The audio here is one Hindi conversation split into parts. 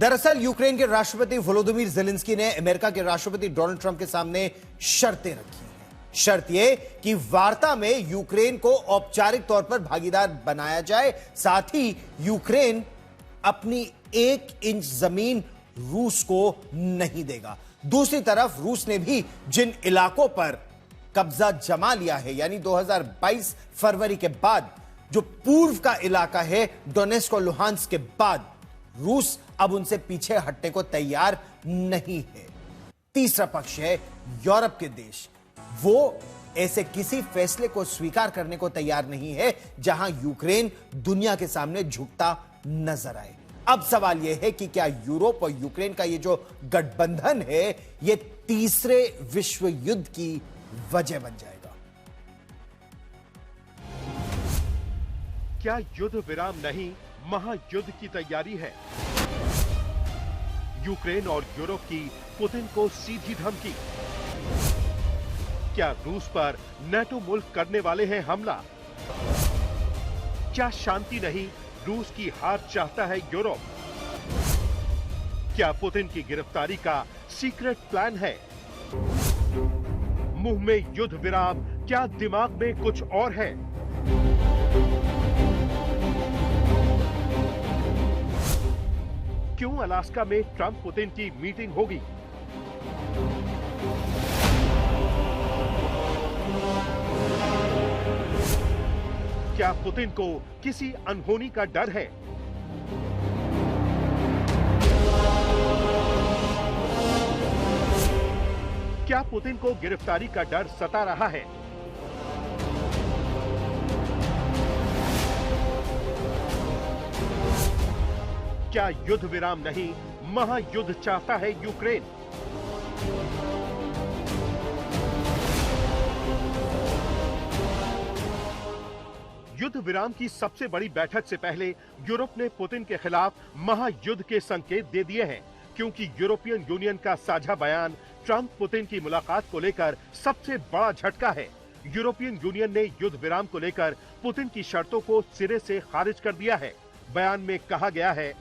दरअसल यूक्रेन के राष्ट्रपति वोलोदिमीर ज़ेलेंस्की ने अमेरिका के राष्ट्रपति डोनाल्ड ट्रंप के सामने शर्तें रखी हैं। शर्त यह कि वार्ता में यूक्रेन को औपचारिक तौर पर भागीदार बनाया जाए, साथ ही यूक्रेन अपनी 1 इंच जमीन रूस को नहीं देगा। दूसरी तरफ रूस ने भी जिन इलाकों पर कब्जा जमा लिया है, यानी 2022 फरवरी के बाद जो पूर्व का इलाका है डोनेट्स्क और लुहांस्क के बाद, रूस अब उनसे पीछे हटने को तैयार नहीं है। तीसरा पक्ष है यूरोप के देश। वो ऐसे किसी फैसले को स्वीकार करने को तैयार नहीं है जहां यूक्रेन दुनिया के सामने झुकता नजर आए। अब सवाल यह है कि क्या यूरोप और यूक्रेन का ये जो गठबंधन है, ये तीसरे विश्व युद्ध की वजह बन जाएगा? क्या युद्ध विराम नहीं, महायुद्ध की तैयारी है? यूक्रेन और यूरोप की पुतिन को सीधी धमकी। क्या रूस पर नेटो मुल्क करने वाले हैं हमला? क्या शांति नहीं, रूस की हार चाहता है यूरोप? क्या पुतिन की गिरफ्तारी का सीक्रेट प्लान है? मुंह में युद्ध विराम, क्या दिमाग में कुछ और है? क्यों अलास्का में ट्रंप पुतिन की मीटिंग होगी? क्या पुतिन को किसी अनहोनी का डर है? क्या पुतिन को गिरफ्तारी का डर सता रहा है? क्या युद्ध विराम नहीं, महायुद्ध चाहता है यूक्रेन? युद्ध विराम की सबसे बड़ी बैठक से पहले यूरोप ने पुतिन के खिलाफ महायुद्ध के संकेत दे दिए हैं, क्योंकि यूरोपियन यूनियन का साझा बयान ट्रंप पुतिन की मुलाकात को लेकर सबसे बड़ा झटका है। यूरोपियन यूनियन ने युद्ध विराम को लेकर पुतिन की शर्तों को सिरे से खारिज कर दिया है। बयान में कहा गया है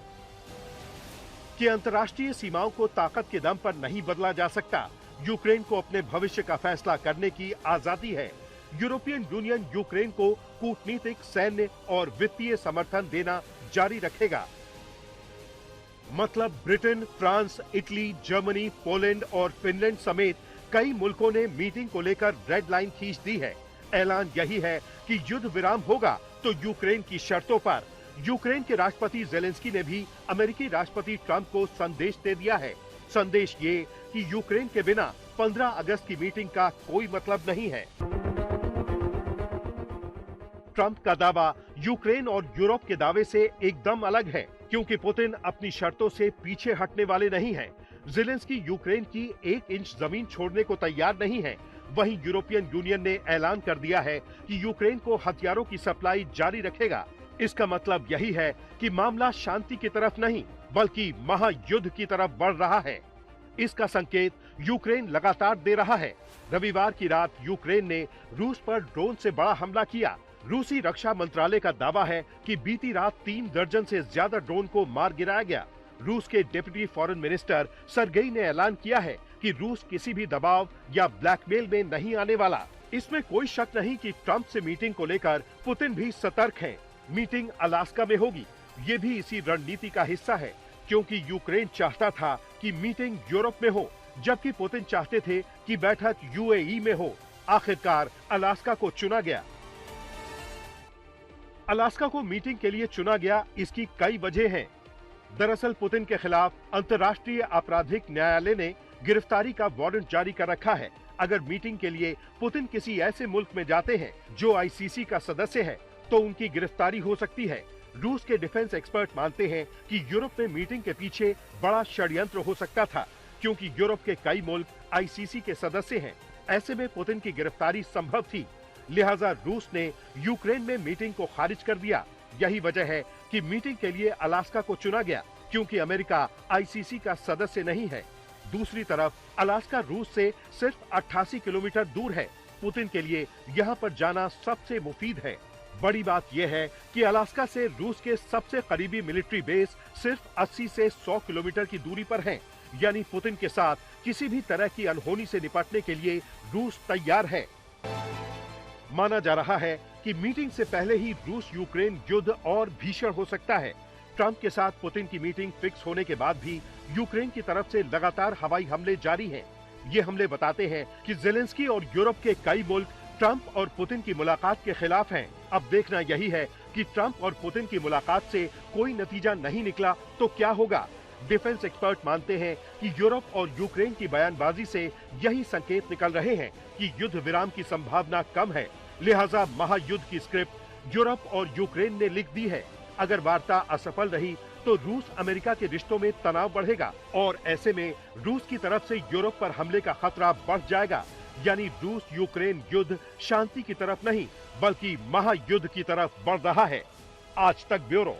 कि अंतर्राष्ट्रीय सीमाओं को ताकत के दम पर नहीं बदला जा सकता। यूक्रेन को अपने भविष्य का फैसला करने की आजादी है। यूरोपियन यूनियन यूक्रेन को कूटनीतिक, सैन्य और वित्तीय समर्थन देना जारी रखेगा। मतलब Britain, France, Italy, Germany, Poland और फिनलैंड समेत कई मुल्कों ने मीटिंग को लेकर रेड लाइन खींच दी है। ऐलान यही है कि युद्ध विराम होगा तो यूक्रेन की शर्तों पर। यूक्रेन के राष्ट्रपति ज़ेलेंस्की ने भी अमेरिकी राष्ट्रपति ट्रंप को संदेश दे दिया है। संदेश ये कि यूक्रेन के बिना 15 अगस्त की मीटिंग का कोई मतलब नहीं है। ट्रंप का दावा यूक्रेन और यूरोप के दावे से एकदम अलग है, क्योंकि पुतिन अपनी शर्तों से पीछे हटने वाले नहीं हैं। ज़ेलेंस्की यूक्रेन की 1 इंच जमीन छोड़ने को तैयार नहीं है। वहीं यूरोपियन यूनियन ने ऐलान कर दिया है कि यूक्रेन को हथियारों की सप्लाई जारी रखेगा। इसका मतलब यही है कि मामला शांति की तरफ नहीं, बल्कि महायुद्ध की तरफ बढ़ रहा है। इसका संकेत यूक्रेन लगातार दे रहा है। रविवार की रात यूक्रेन ने रूस पर ड्रोन से बड़ा हमला किया। रूसी रक्षा मंत्रालय का दावा है कि बीती रात 3 दर्जन से ज्यादा ड्रोन को मार गिराया गया। रूस के डिप्टी फॉरेन मिनिस्टर सरगेई ने ऐलान किया है कि रूस किसी भी दबाव या ब्लैकमेल में नहीं आने वाला। इसमें कोई शक नहीं कि ट्रंप से मीटिंग को लेकर पुतिन भी सतर्क हैं। मीटिंग अलास्का में होगी, ये भी इसी रणनीति का हिस्सा है, क्योंकि यूक्रेन चाहता था कि मीटिंग यूरोप में हो, जबकि पुतिन चाहते थे कि बैठक यूएई में हो। आखिरकार अलास्का को चुना गया। अलास्का को मीटिंग के लिए चुना गया, इसकी कई वजह हैं। दरअसल पुतिन के खिलाफ अंतर्राष्ट्रीय आपराधिक न्यायालय ने गिरफ्तारी का वारंट जारी कर रखा है। अगर मीटिंग के लिए पुतिन किसी ऐसे मुल्क में जाते हैं जो आईसीसी का सदस्य है, तो उनकी गिरफ्तारी हो सकती है। रूस के डिफेंस एक्सपर्ट मानते हैं कि यूरोप में मीटिंग के पीछे बड़ा षड्यंत्र हो सकता था, क्योंकि यूरोप के कई मुल्क आईसीसी के सदस्य हैं। ऐसे में पुतिन की गिरफ्तारी संभव थी, लिहाजा रूस ने यूक्रेन में मीटिंग को खारिज कर दिया। यही वजह है कि मीटिंग के लिए अलास्का को चुना गया, क्योंकि अमेरिका आईसीसी का सदस्य नहीं है। दूसरी तरफ अलास्का रूस से सिर्फ 88 किलोमीटर दूर है। पुतिन के लिए यहाँ पर जाना सबसे मुफीद है। बड़ी बात यह है कि अलास्का से रूस के सबसे करीबी मिलिट्री बेस सिर्फ 80 से 100 किलोमीटर की दूरी पर हैं। यानी पुतिन के साथ किसी भी तरह की अनहोनी से निपटने के लिए रूस तैयार है। माना जा रहा है कि मीटिंग से पहले ही रूस यूक्रेन युद्ध और भीषण हो सकता है। ट्रंप के साथ पुतिन की मीटिंग फिक्स होने के बाद भी यूक्रेन की तरफ से लगातार हवाई हमले जारी हैं। ये हमले बताते हैं कि जेलेंस्की और यूरोप के कई मुल्क ट्रंप और पुतिन की मुलाकात के खिलाफ हैं। अब देखना यही है कि ट्रंप और पुतिन की मुलाकात से कोई नतीजा नहीं निकला तो क्या होगा। डिफेंस एक्सपर्ट मानते हैं कि यूरोप और यूक्रेन की बयानबाजी से यही संकेत निकल रहे हैं कि युद्ध विराम की संभावना कम है। लिहाजा महायुद्ध की स्क्रिप्ट यूरोप और यूक्रेन ने लिख दी है। अगर वार्ता असफल रही तो रूस अमेरिका के रिश्तों में तनाव बढ़ेगा और ऐसे में रूस की तरफ से यूरोप पर हमले का खतरा बढ़ जाएगा। यानी रूस यूक्रेन युद्ध शांति की तरफ नहीं बल्कि महायुद्ध की तरफ बढ़ रहा है। आज तक ब्यूरो।